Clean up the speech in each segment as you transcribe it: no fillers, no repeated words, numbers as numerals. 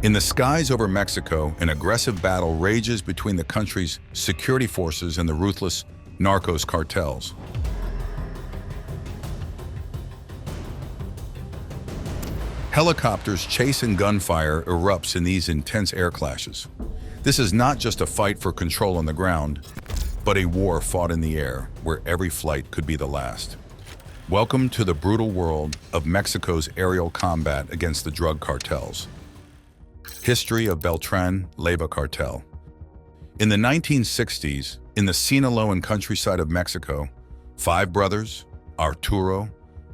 In the skies over Mexico, an aggressive battle rages between the country's security forces and the ruthless Narcos cartels. Helicopters, chase and gunfire erupts in these intense air clashes. This is not just a fight for control on the ground, but a war fought in the air, where every flight could be the last. Welcome to the brutal world of Mexico's aerial combat against the drug cartels. History of Beltran Leyva cartel. In the 1960s, in the Sinaloan countryside of Mexico, 5 brothers, Arturo,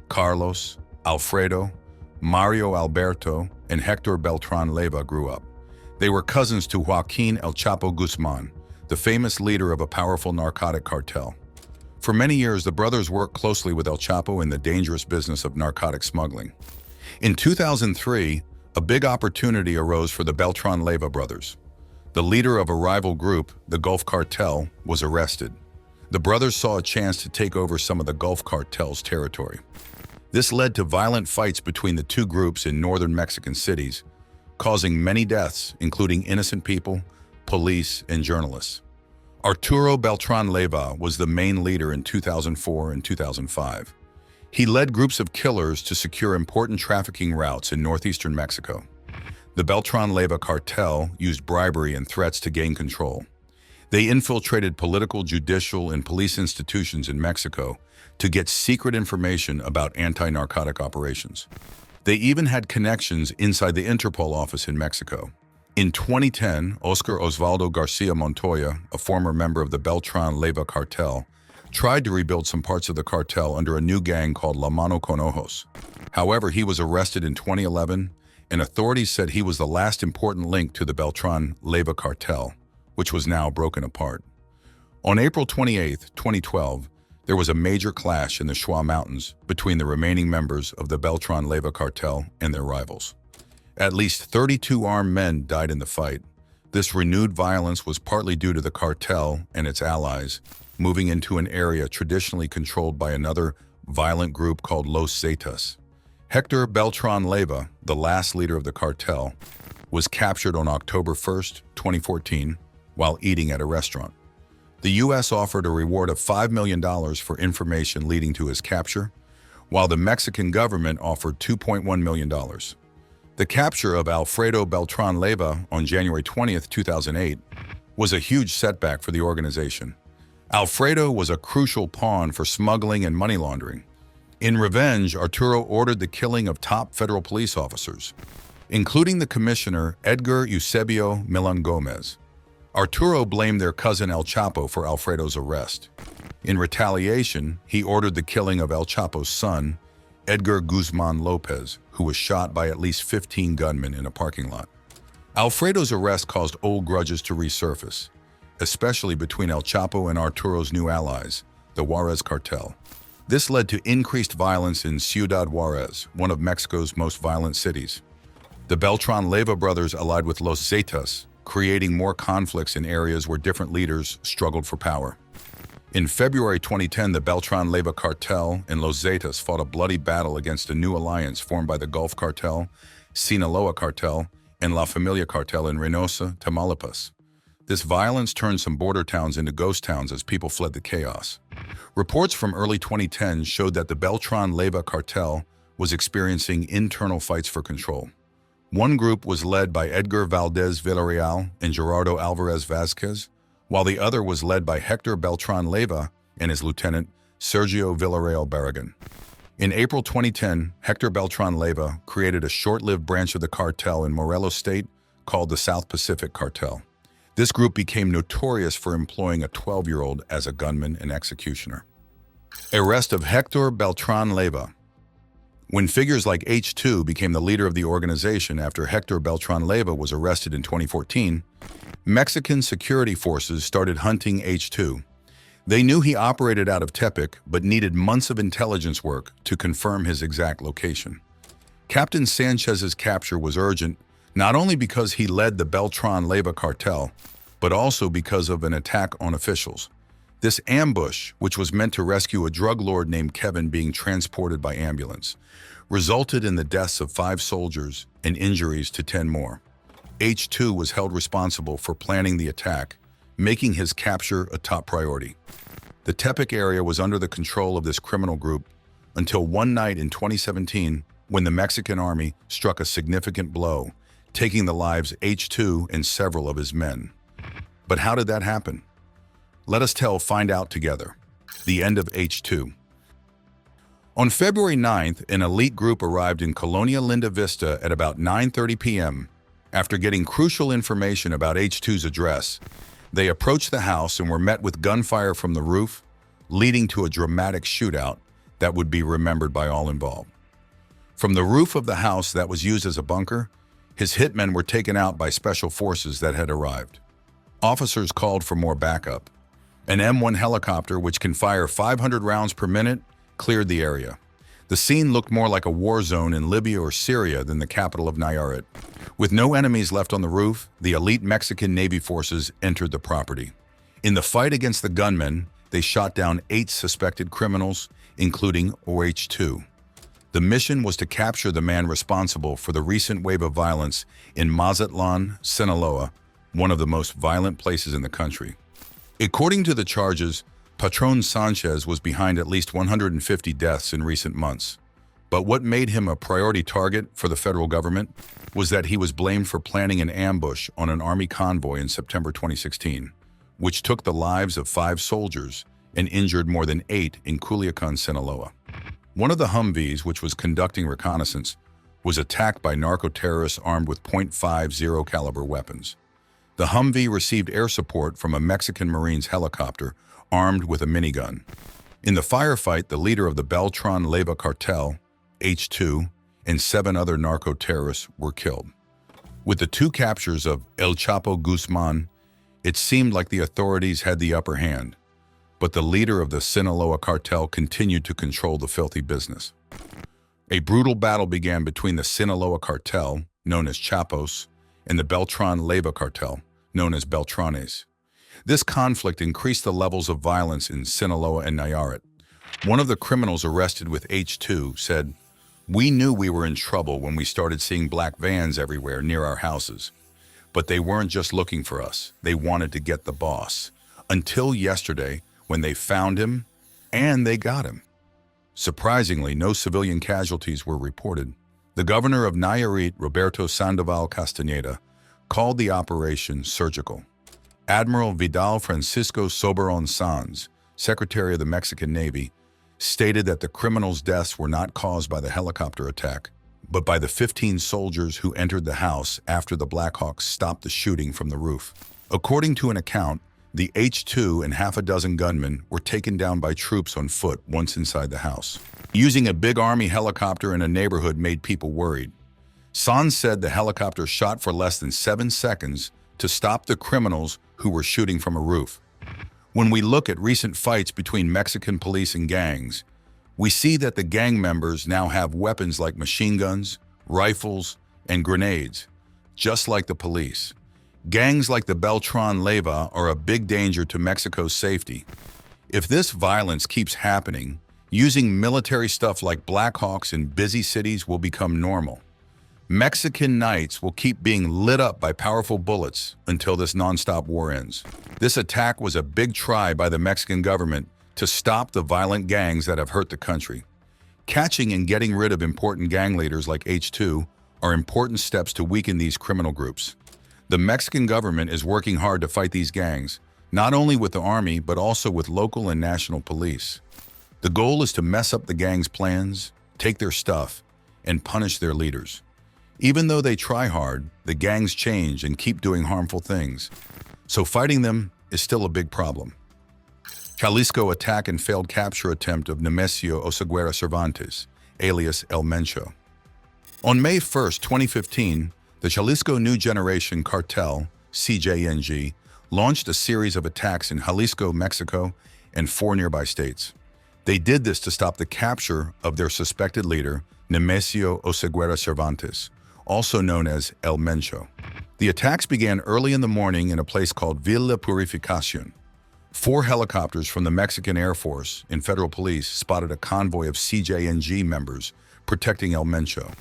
Carlos, Alfredo, Mario Alberto, and Hector Beltran Leyva grew up. They were cousins to Joaquin El Chapo Guzman, the famous leader of a powerful narcotic cartel. For many years, the brothers worked closely with El Chapo in the dangerous business of narcotic smuggling. In 2003, a big opportunity arose for the Beltran Leyva brothers. The leader of a rival group, the Gulf Cartel, was arrested. The brothers saw a chance to take over some of the Gulf Cartel's territory. This led to violent fights between the two groups in northern Mexican cities, causing many deaths, including innocent people, police, and journalists. Arturo Beltran Leyva was the main leader in 2004 and 2005. He led groups of killers to secure important trafficking routes in northeastern Mexico. The Beltran Leyva cartel used bribery and threats to gain control. They infiltrated political, judicial, and police institutions in Mexico to get secret information about anti-narcotic operations. They even had connections inside the Interpol office in Mexico. In 2010, Oscar Osvaldo Garcia Montoya, a former member of the Beltran Leyva cartel, tried to rebuild some parts of the cartel under a new gang called La Mano con Ojos. However, he was arrested in 2011, and authorities said he was the last important link to the Beltran Leyva cartel, which was now broken apart. On April 28, 2012, there was a major clash in the Shua Mountains between the remaining members of the Beltran Leyva cartel and their rivals. At least 32 armed men died in the fight. This renewed violence was partly due to the cartel and its allies moving into an area traditionally controlled by another violent group called Los Zetas. Hector Beltran Leyva, the last leader of the cartel, was captured on October 1, 2014, while eating at a restaurant. The U.S. offered a reward of $5 million for information leading to his capture, while the Mexican government offered $2.1 million. The capture of Alfredo Beltran Leyva on January 20, 2008, was a huge setback for the organization. Alfredo was a crucial pawn for smuggling and money laundering. In revenge, Arturo ordered the killing of top federal police officers, including the commissioner Edgar Eusebio Millan Gomez. Arturo blamed their cousin El Chapo for Alfredo's arrest. In retaliation, he ordered the killing of El Chapo's son, Edgar Guzman Lopez, who was shot by at least 15 gunmen in a parking lot. Alfredo's arrest caused old grudges to resurface, especially between El Chapo and Arturo's new allies, the Juarez cartel. This led to increased violence in Ciudad Juarez, one of Mexico's most violent cities. The Beltran Leyva brothers allied with Los Zetas, creating more conflicts in areas where different leaders struggled for power. In February 2010, the Beltran Leyva cartel and Los Zetas fought a bloody battle against a new alliance formed by the Gulf Cartel, Sinaloa cartel, and La Familia cartel in Reynosa, Tamaulipas. This violence turned some border towns into ghost towns as people fled the chaos. Reports from early 2010 showed that the Beltran Leyva cartel was experiencing internal fights for control. One group was led by Edgar Valdez Villarreal and Gerardo Alvarez Vazquez, while the other was led by Hector Beltran Leyva and his lieutenant, Sergio Villarreal Barragan. In April 2010, Hector Beltran Leyva created a short-lived branch of the cartel in Morelos State called the South Pacific Cartel. This group became notorious for employing a 12-year-old as a gunman and executioner. Arrest of Hector Beltran Leyva. When figures like H2 became the leader of the organization after Hector Beltran Leyva was arrested in 2014, Mexican security forces started hunting H2. They knew he operated out of Tepic, but needed months of intelligence work to confirm his exact location. Captain Sanchez's capture was urgent, not only because he led the Beltran Leyva cartel, but also because of an attack on officials. This ambush, which was meant to rescue a drug lord named Kevin being transported by ambulance, resulted in the deaths of 5 soldiers and injuries to 10 more. H2 was held responsible for planning the attack, making his capture a top priority. The Tepic area was under the control of this criminal group until one night in 2017 when the Mexican army struck a significant blow, taking the lives of H2 and several of his men. But how did that happen? Let us find out together. The end of H2. On February 9th, an elite group arrived in Colonia Linda Vista at about 9:30 p.m. After getting crucial information about H2's address, they approached the house and were met with gunfire from the roof, leading to a dramatic shootout that would be remembered by all involved. From the roof of the house that was used as a bunker, his hitmen were taken out by special forces that had arrived. Officers called for more backup. An M1 helicopter, which can fire 500 rounds per minute, cleared the area. The scene looked more like a war zone in Libya or Syria than the capital of Nayarit. With no enemies left on the roof, the elite Mexican Navy forces entered the property. In the fight against the gunmen, they shot down 8 suspected criminals, including OH2. The mission was to capture the man responsible for the recent wave of violence in Mazatlan, Sinaloa, one of the most violent places in the country. According to the charges, Patron Sanchez was behind at least 150 deaths in recent months. But what made him a priority target for the federal government was that he was blamed for planning an ambush on an army convoy in September 2016, which took the lives of 5 soldiers and injured more than 8 in Culiacan, Sinaloa. One of the Humvees, which was conducting reconnaissance, was attacked by narco-terrorists armed with .50 caliber weapons. The Humvee received air support from a Mexican Marines helicopter armed with a minigun. In the firefight, the leader of the Beltran Leyva cartel, H2, and 7 other narco-terrorists were killed. With the 2 captures of El Chapo Guzman, it seemed like the authorities had the upper hand, but the leader of the Sinaloa cartel continued to control the filthy business. A brutal battle began between the Sinaloa cartel, known as Chapos, and the Beltran Leyva cartel, known as Beltranes. This conflict increased the levels of violence in Sinaloa and Nayarit. One of the criminals arrested with H2 said, "We knew we were in trouble when we started seeing black vans everywhere near our houses. But they weren't just looking for us. They wanted to get the boss. Until yesterday, when they found him, and they got him." Surprisingly, no civilian casualties were reported. The governor of Nayarit, Roberto Sandoval Castañeda, called the operation surgical. Admiral Vidal Francisco Soberon Sanz, Secretary of the Mexican Navy, stated that the criminals' deaths were not caused by the helicopter attack, but by the 15 soldiers who entered the house after the Blackhawks stopped the shooting from the roof. According to an account, the H2 and half a dozen gunmen were taken down by troops on foot once inside the house. Using a big army helicopter in a neighborhood made people worried. Sanz said the helicopter shot for less than 7 seconds to stop the criminals who were shooting from a roof. When we look at recent fights between Mexican police and gangs, we see that the gang members now have weapons like machine guns, rifles, and grenades, just like the police. Gangs like the Beltran Leyva are a big danger to Mexico's safety. If this violence keeps happening, using military stuff like Blackhawks in busy cities will become normal. Mexican nights will keep being lit up by powerful bullets until this nonstop war ends. This attack was a big try by the Mexican government to stop the violent gangs that have hurt the country. Catching and getting rid of important gang leaders like H2 are important steps to weaken these criminal groups. The Mexican government is working hard to fight these gangs, not only with the army, but also with local and national police. The goal is to mess up the gangs' plans, take their stuff, and punish their leaders. Even though they try hard, the gangs change and keep doing harmful things. So fighting them is still a big problem. Jalisco attack and failed capture attempt of Nemesio Oseguera Cervantes, alias El Mencho. On May 1st, 2015, the Jalisco New Generation Cartel, CJNG, launched a series of attacks in Jalisco, Mexico, and 4 nearby states. They did this to stop the capture of their suspected leader, Nemesio Oseguera Cervantes, also known as El Mencho. The attacks began early in the morning in a place called Villa Purificación. 4 helicopters from the Mexican Air Force and federal police spotted a convoy of CJNG members protecting El Mencho.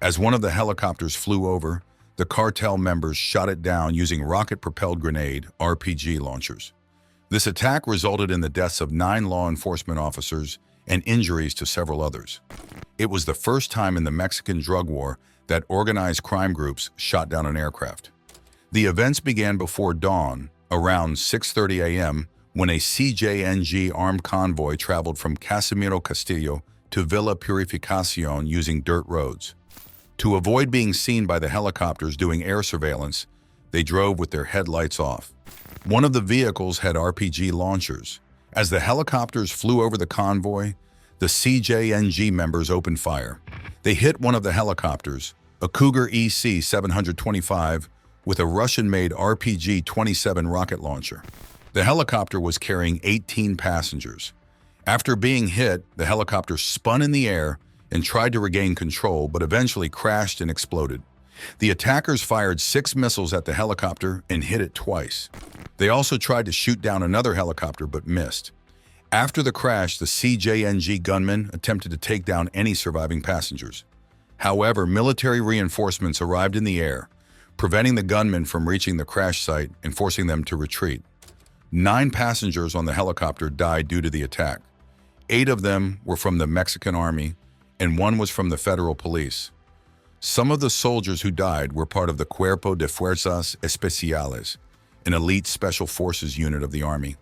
As one of the helicopters flew over, the cartel members shot it down using rocket-propelled grenade (RPG) launchers. This attack resulted in the deaths of 9 law enforcement officers and injuries to several others. It was the first time in the Mexican drug war that organized crime groups shot down an aircraft. The events began before dawn, around 6:30 a.m., when a CJNG armed convoy traveled from Casimiro Castillo to Villa Purificacion using dirt roads. To avoid being seen by the helicopters doing air surveillance, they drove with their headlights off. One of the vehicles had RPG launchers. As the helicopters flew over the convoy, the CJNG members opened fire. They hit one of the helicopters, a Cougar EC-725, with a Russian-made RPG-27 rocket launcher. The helicopter was carrying 18 passengers. After being hit, the helicopter spun in the air and tried to regain control, but eventually crashed and exploded. The attackers fired 6 missiles at the helicopter and hit it twice. They also tried to shoot down another helicopter but missed. After the crash, the CJNG gunmen attempted to take down any surviving passengers. However, military reinforcements arrived in the air, preventing the gunmen from reaching the crash site and forcing them to retreat. 9 passengers on the helicopter died due to the attack. 8 of them were from the Mexican Army, and 1 was from the federal police. Some of the soldiers who died were part of the Cuerpo de Fuerzas Especiales, an elite special forces unit of the Army.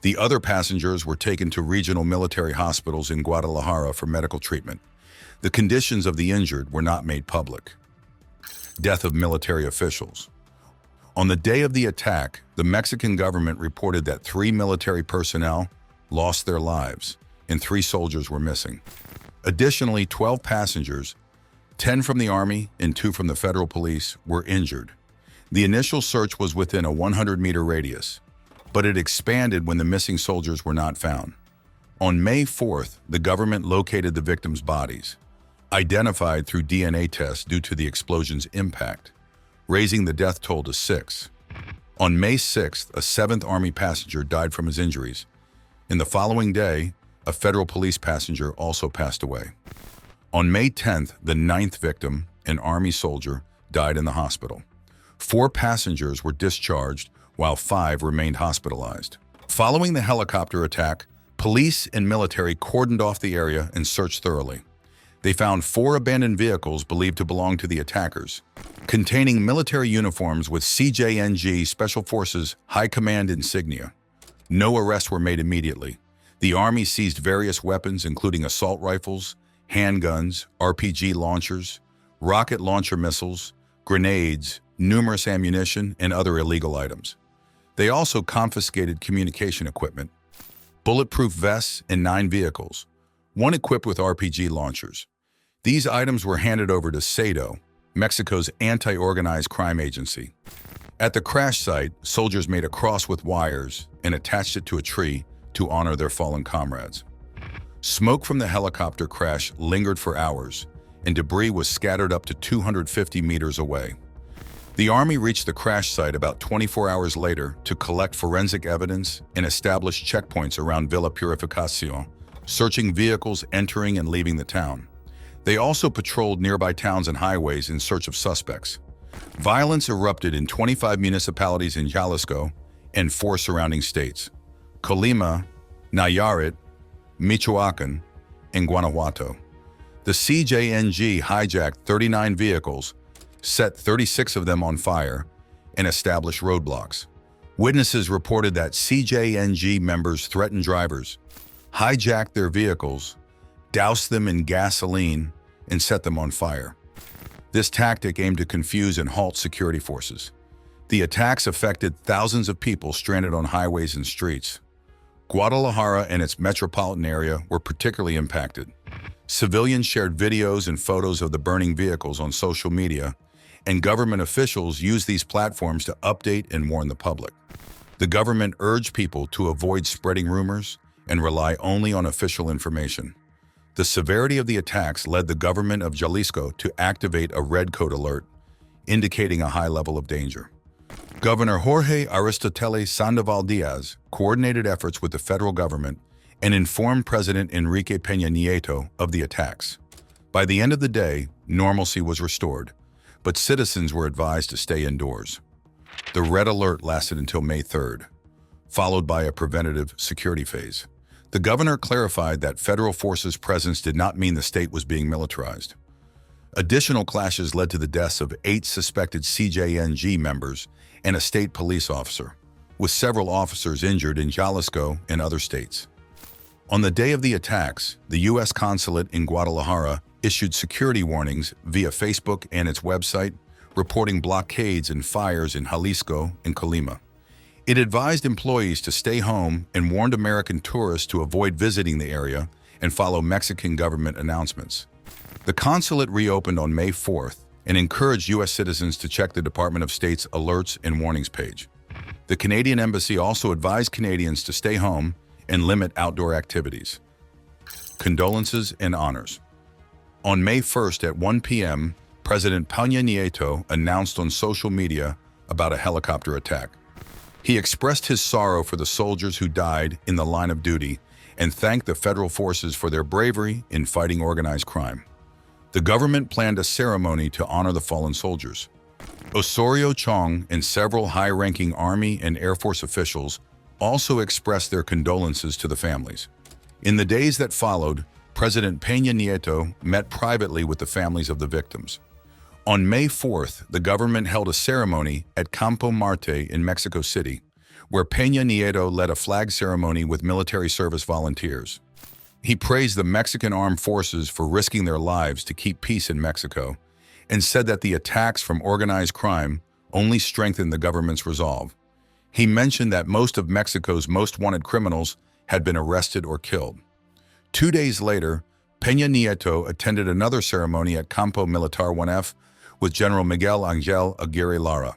The other passengers were taken to regional military hospitals in Guadalajara for medical treatment. The conditions of the injured were not made public. Death of military officials. On the day of the attack, the Mexican government reported that 3 military personnel lost their lives and 3 soldiers were missing. Additionally, 12 passengers, 10 from the Army and 2 from the federal police, were injured. The initial search was within a 100-meter radius, but it expanded when the missing soldiers were not found. On May 4th, the government located the victims' bodies, identified through DNA tests due to the explosion's impact, raising the death toll to 6. On May 6th, a 7th Army passenger died from his injuries. In the following day, a federal police passenger also passed away. On May 10th, the 9th victim, an Army soldier, died in the hospital. 4 passengers were discharged, while 5 remained hospitalized. Following the helicopter attack, police and military cordoned off the area and searched thoroughly. They found 4 abandoned vehicles believed to belong to the attackers, containing military uniforms with CJNG Special Forces High Command insignia. No arrests were made immediately. The Army seized various weapons, including assault rifles, handguns, RPG launchers, rocket launcher missiles, grenades, numerous ammunition, and other illegal items. They also confiscated communication equipment, bulletproof vests, and 9 vehicles, 1 equipped with RPG launchers. These items were handed over to SEDO, Mexico's anti-organized crime agency. At the crash site, soldiers made a cross with wires and attached it to a tree to honor their fallen comrades. Smoke from the helicopter crash lingered for hours, and debris was scattered up to 250 meters away. The Army reached the crash site about 24 hours later to collect forensic evidence and establish checkpoints around Villa Purificacion, searching vehicles entering and leaving the town. They also patrolled nearby towns and highways in search of suspects. Violence erupted in 25 municipalities in Jalisco and 4 surrounding states: Colima, Nayarit, Michoacan, and Guanajuato. The CJNG hijacked 39 vehicles, set 36 of them on fire, and established roadblocks. Witnesses reported that CJNG members threatened drivers, hijacked their vehicles, doused them in gasoline, and set them on fire. This tactic aimed to confuse and halt security forces. The attacks affected thousands of people stranded on highways and streets. Guadalajara and its metropolitan area were particularly impacted. Civilians shared videos and photos of the burning vehicles on social media, and government officials used these platforms to update and warn the public. The government urged people to avoid spreading rumors and rely only on official information. The severity of the attacks led the government of Jalisco to activate a red code alert, indicating a high level of danger. Governor Jorge Aristoteles Sandoval Diaz coordinated efforts with the federal government and informed President Enrique Peña Nieto of the attacks. By the end of the day, normalcy was restored, but citizens were advised to stay indoors. The red alert lasted until May 3rd, followed by a preventative security phase. The governor clarified that federal forces' presence did not mean the state was being militarized. Additional clashes led to the deaths of 8 suspected CJNG members and a state police officer, with several officers injured in Jalisco and other states. On the day of the attacks, the U.S. consulate in Guadalajara issued security warnings via Facebook and its website, reporting blockades and fires in Jalisco and Colima. It advised employees to stay home and warned American tourists to avoid visiting the area and follow Mexican government announcements. The consulate reopened on May 4th and encouraged U.S. citizens to check the Department of State's alerts and warnings page. The Canadian Embassy also advised Canadians to stay home and limit outdoor activities. Condolences and honors. On May 1st at 1 p.m., President Peña Nieto announced on social media about a helicopter attack. He expressed his sorrow for the soldiers who died in the line of duty and thanked the federal forces for their bravery in fighting organized crime. The government planned a ceremony to honor the fallen soldiers. Osorio Chong and several high-ranking Army and Air Force officials also expressed their condolences to the families. In the days that followed, President Peña Nieto met privately with the families of the victims. On May 4th, the government held a ceremony at Campo Marte in Mexico City, where Peña Nieto led a flag ceremony with military service volunteers. He praised the Mexican armed forces for risking their lives to keep peace in Mexico and said that the attacks from organized crime only strengthened the government's resolve. He mentioned that most of Mexico's most wanted criminals had been arrested or killed. 2 days later, Peña Nieto attended another ceremony at Campo Militar 1F with General Miguel Angel Aguirre Lara.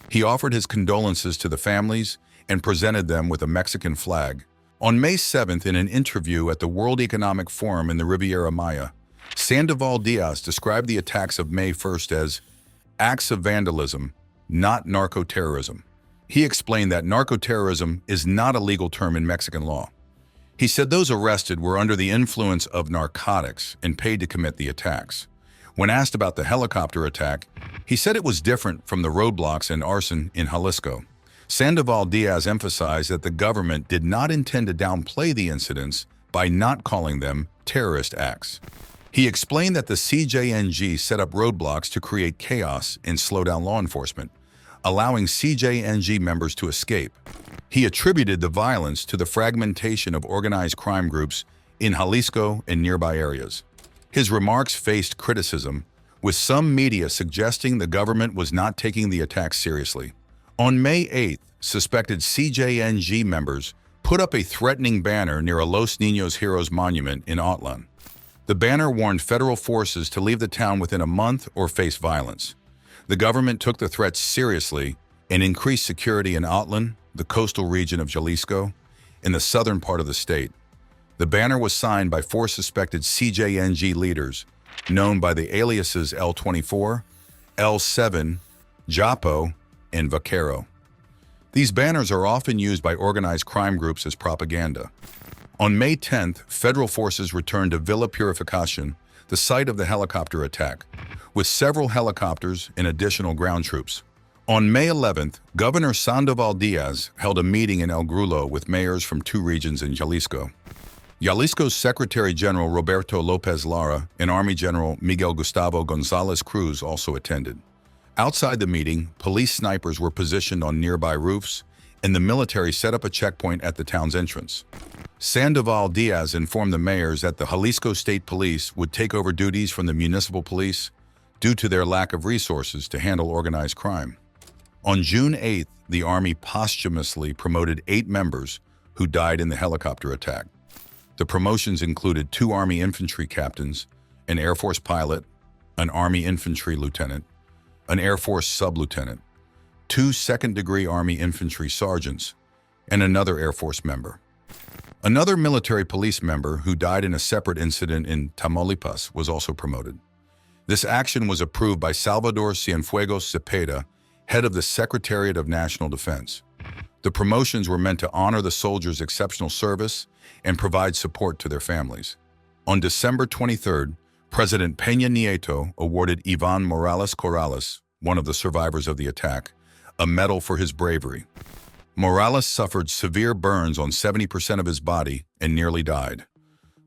He offered his condolences to the families and presented them with a Mexican flag. On May 7th, in an interview at the World Economic Forum in the Riviera Maya, Sandoval Diaz described the attacks of May 1st as acts of vandalism, not narco-terrorism. He explained that narco-terrorism is not a legal term in Mexican law. He said those arrested were under the influence of narcotics and paid to commit the attacks. When asked about the helicopter attack, he said it was different from the roadblocks and arson in Jalisco. Sandoval Diaz emphasized that the government did not intend to downplay the incidents by not calling them terrorist acts. He explained that the CJNG set up roadblocks to create chaos and slow down law enforcement, allowing CJNG members to escape. He attributed the violence to the fragmentation of organized crime groups in Jalisco and nearby areas. His remarks faced criticism, with some media suggesting the government was not taking the attacks seriously. On May 8th, suspected CJNG members put up a threatening banner near a Los Niños Heroes monument in Autlán. The banner warned federal forces to leave the town within a month or face violence. The government took the threats seriously and increased security in Autlán, the coastal region of Jalisco, in the southern part of the state. The banner was signed by 4 suspected CJNG leaders, known by the aliases L24, L7, Japo, and Vaquero. These banners are often used by organized crime groups as propaganda. On May 10th, federal forces returned to Villa Purificación, the site of the helicopter attack, with several helicopters and additional ground troops. On May 11th, Governor Sandoval Diaz held a meeting in El Grulo with mayors from 2 regions in Jalisco. Jalisco's Secretary General Roberto López Lara and Army General Miguel Gustavo González Cruz also attended. Outside the meeting, police snipers were positioned on nearby roofs, and the military set up a checkpoint at the town's entrance. Sandoval Diaz informed the mayors that the Jalisco State Police would take over duties from the municipal police due to their lack of resources to handle organized crime. On June 8th, the Army posthumously promoted 8 members who died in the helicopter attack. The promotions included 2 Army infantry captains, an Air Force pilot, an Army infantry lieutenant, an Air Force sub-lieutenant, 2 second-degree Army infantry sergeants, and another Air Force member. Another military police member who died in a separate incident in Tamaulipas was also promoted. This action was approved by Salvador Cienfuegos Cepeda, head of the Secretariat of National Defense. The promotions were meant to honor the soldiers' exceptional service and provide support to their families. On December 23rd, President Peña Nieto awarded Iván Morales Corrales one of the survivors of the attack, a medal for his bravery. Morales suffered severe burns on 70% of his body and nearly died.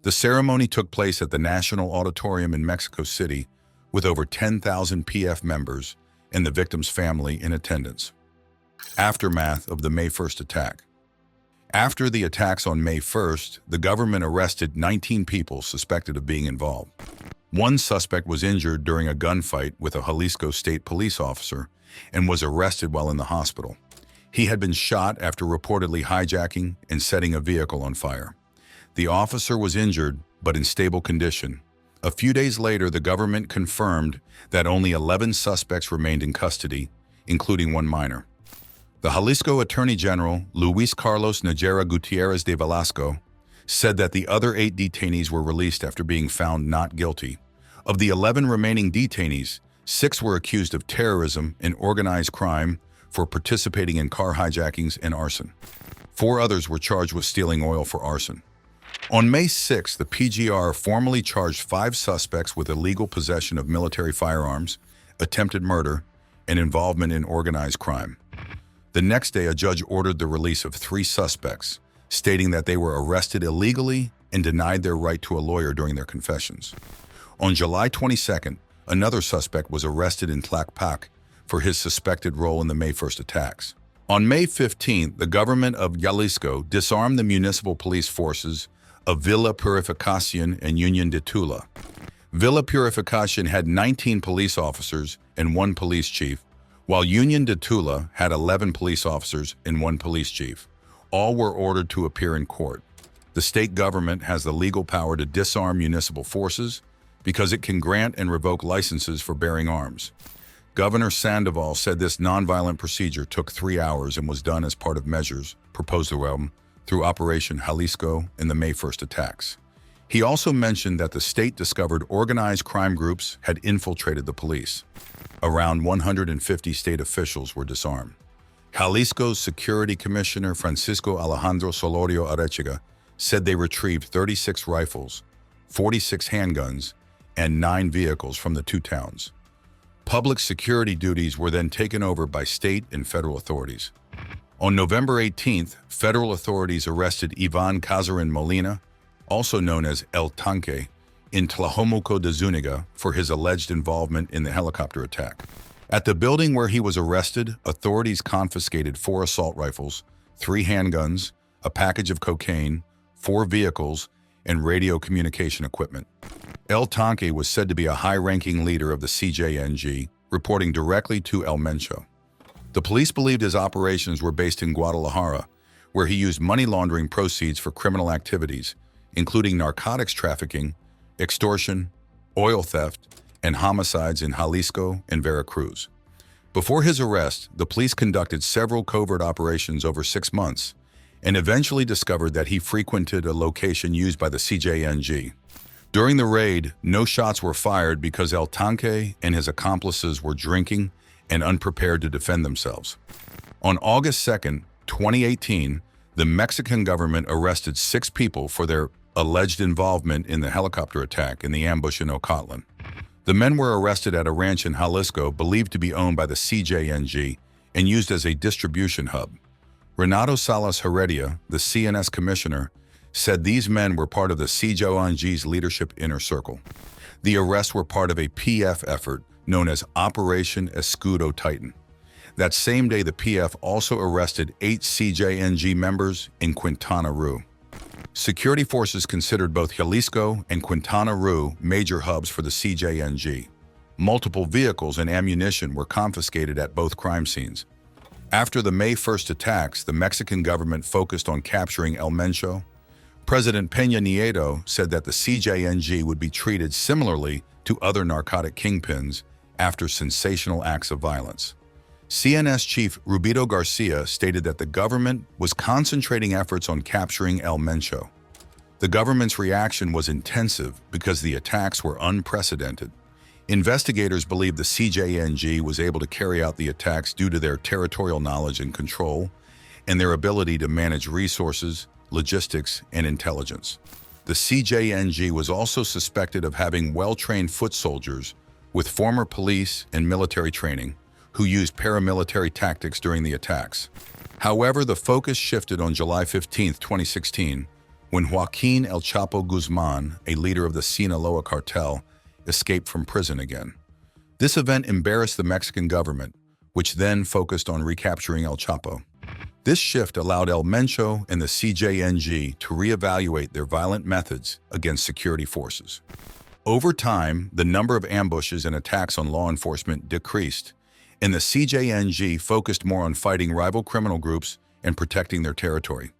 The ceremony took place at the National Auditorium in Mexico City, with over 10,000 PF members and the victim's family in attendance. Aftermath of the May 1st attack. After the attacks on May 1st, the government arrested 19 people suspected of being involved. One suspect was injured during a gunfight with a Jalisco state police officer and was arrested while in the hospital. He had been shot after reportedly hijacking and setting a vehicle on fire. The officer was injured, but in stable condition. A few days later, the government confirmed that only 11 suspects remained in custody, including one minor. The Jalisco Attorney General, Luis Carlos Najera Gutierrez de Velasco, said that the other 8 detainees were released after being found not guilty. Of the 11 remaining detainees, 6 were accused of terrorism and organized crime for participating in car hijackings and arson. 4 others were charged with stealing oil for arson. On May 6, the PGR formally charged 5 suspects with illegal possession of military firearms, attempted murder, and involvement in organized crime. The next day, a judge ordered the release of 3 suspects, stating that they were arrested illegally and denied their right to a lawyer during their confessions. On July 22nd, another suspect was arrested in Tlacpac for his suspected role in the May 1st attacks. On May 15th, the government of Jalisco disarmed the municipal police forces of Villa Purificación and Union de Tula. Villa Purificación had 19 police officers and 1 police chief, while Union de Tula had 11 police officers and 1 police chief. All were ordered to appear in court. The state government has the legal power to disarm municipal forces because it can grant and revoke licenses for bearing arms. Governor Sandoval said this nonviolent procedure took 3 hours and was done as part of measures proposed through Operation Jalisco in the May 1st attacks. He also mentioned that the state discovered organized crime groups had infiltrated the police. Around 150 state officials were disarmed. Jalisco's Security Commissioner Francisco Alejandro Solorio Arechiga said they retrieved 36 rifles, 46 handguns, and 9 vehicles from the 2 towns. Public security duties were then taken over by state and federal authorities. On November 18th, federal authorities arrested Ivan Cazarin Molina, also known as El Tanque, in Tlajomulco de Zúñiga for his alleged involvement in the helicopter attack. At the building where he was arrested, authorities confiscated 4 assault rifles, 3 handguns, a package of cocaine, 4 vehicles, and radio communication equipment. El Tanque was said to be a high-ranking leader of the CJNG, reporting directly to El Mencho. The police believed his operations were based in Guadalajara, where he used money laundering proceeds for criminal activities, including narcotics trafficking, extortion, oil theft, and homicides in Jalisco and Veracruz. Before his arrest, the police conducted several covert operations over 6 months and eventually discovered that he frequented a location used by the CJNG. During the raid, no shots were fired because El Tanque and his accomplices were drinking and unprepared to defend themselves. On August 2nd, 2018, the Mexican government arrested 6 people for their alleged involvement in the helicopter attack and the ambush in Ocotlan. The men were arrested at a ranch in Jalisco believed to be owned by the CJNG and used as a distribution hub. Renato Salas Heredia, the CNS commissioner, said these men were part of the CJNG's leadership inner circle. The arrests were part of a PF effort known as Operation Escudo Titan. That same day, the PF also arrested 8 CJNG members in Quintana Roo. Security forces considered both Jalisco and Quintana Roo major hubs for the CJNG. Multiple vehicles and ammunition were confiscated at both crime scenes. After the May 1st attacks, the Mexican government focused on capturing El Mencho. President Peña Nieto said that the CJNG would be treated similarly to other narcotic kingpins after sensational acts of violence. CNS Chief Rubito Garcia stated that the government was concentrating efforts on capturing El Mencho. The government's reaction was intensive because the attacks were unprecedented. Investigators believe the CJNG was able to carry out the attacks due to their territorial knowledge and control, and their ability to manage resources, logistics, and intelligence. The CJNG was also suspected of having well-trained foot soldiers with former police and military training, who used paramilitary tactics during the attacks. However, the focus shifted on July 15, 2016, when Joaquin El Chapo Guzman, a leader of the Sinaloa cartel, escaped from prison again. This event embarrassed the Mexican government, which then focused on recapturing El Chapo. This shift allowed El Mencho and the CJNG to reevaluate their violent methods against security forces. Over time, the number of ambushes and attacks on law enforcement decreased, and the CJNG focused more on fighting rival criminal groups and protecting their territory.